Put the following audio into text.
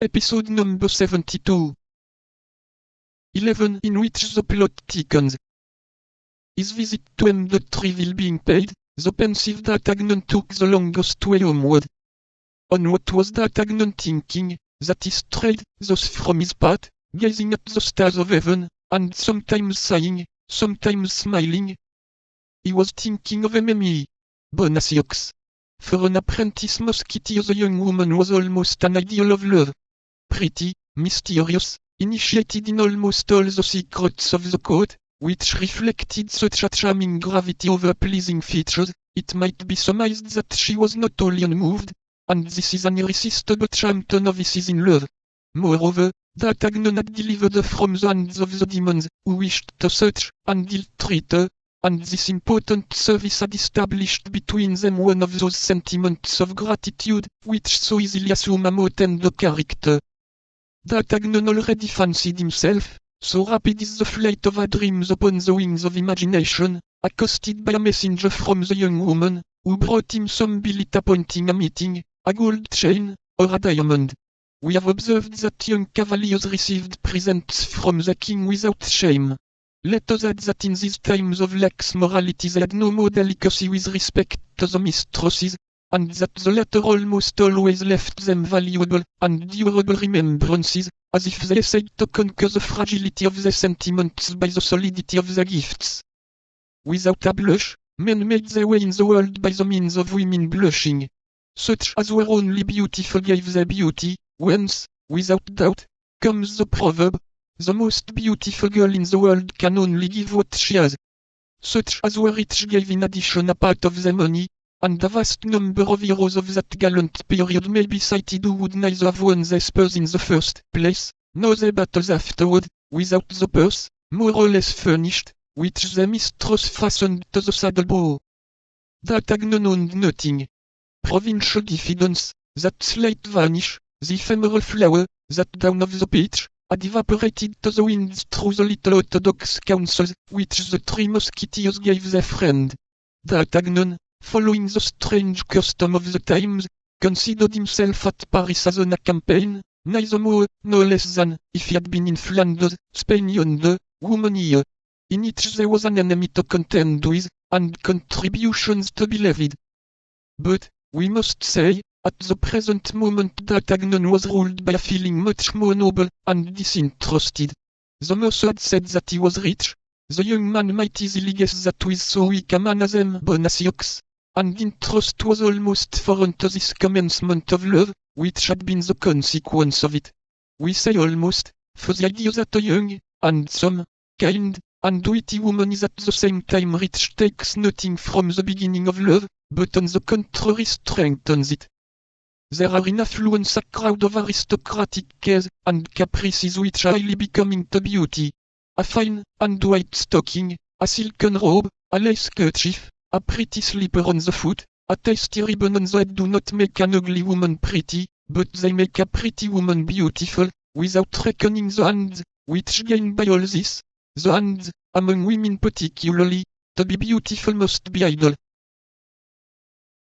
Episode number 72. 11 in which the plot thickens. His visit to M.3 will being paid, the pensive D'Artagnan took the longest way homeward. On what was D'Artagnan thinking, that he strayed thus from his path, gazing at the stars of heaven, and sometimes sighing, sometimes smiling? He was thinking of Mimi Bonacieux. For an apprentice musketeer the young woman was almost an ideal of love. Pretty, mysterious, initiated in almost all the secrets of the court, which reflected such a charming gravity of her pleasing features, it might be surmised that she was not wholly unmoved, and this is an irresistible charm to novices in love. Moreover, D'Artagnan had delivered her from the hands of the demons, who wished to search and ill-treat her, and this important service had established between them one of those sentiments of gratitude, which so easily assume a more tender character. D'Artagnan already fancied himself, so rapid is the flight of our dreams upon the wings of imagination, accosted by a messenger from the young woman, who brought him some billet appointing a meeting, a gold chain, or a diamond. We have observed that young cavaliers received presents from the king without shame. Let us add that in these times of lax morality they had no more delicacy with respect to the mistresses, and that the latter almost always left them valuable and durable remembrances, as if they essayed to conquer the fragility of their sentiments by the solidity of their gifts. Without a blush, men made their way in the world by the means of women blushing. Such as were only beautiful gave their beauty, whence, without doubt, comes the proverb, the most beautiful girl in the world can only give what she has. Such as were rich gave in addition a part of their money, and a vast number of heroes of that gallant period may be cited who would neither have won their spurs in the first place, nor their battles afterward, without the purse, more or less furnished, which their mistress fastened to the saddle-bow. D'Artagnan owned nothing. Provincial diffidence, that slight vanish, the ephemeral flower, that down of the pitch, had evaporated to the winds through the little orthodox counsels which the three musketeers gave their friend. D'Artagnan, following the strange custom of the times, considered himself at Paris as on a campaign, neither more nor less than if he had been in Flanders, Spain yonder, woman here. In each there was an enemy to contend with, and contributions to be levied. But, we must say, at the present moment D'Artagnan was ruled by a feeling much more noble and disinterested. The mercer had said that he was rich. The young man might easily guess that with so weak a man as M. Bonacieux, and interest was almost foreign to this commencement of love, which had been the consequence of it. We say almost, for the idea that a young, handsome, kind, and witty woman is at the same time rich takes nothing from the beginning of love, but on the contrary strengthens it. There are in affluence a crowd of aristocratic cares and caprices which are highly becoming to beauty. A fine and white stocking, a silken robe, a lace kerchief, a pretty slipper on the foot, a tasty ribbon on the head do not make an ugly woman pretty, but they make a pretty woman beautiful, without reckoning the hands, which gain by all this. The hands, among women particularly, to be beautiful must be idle,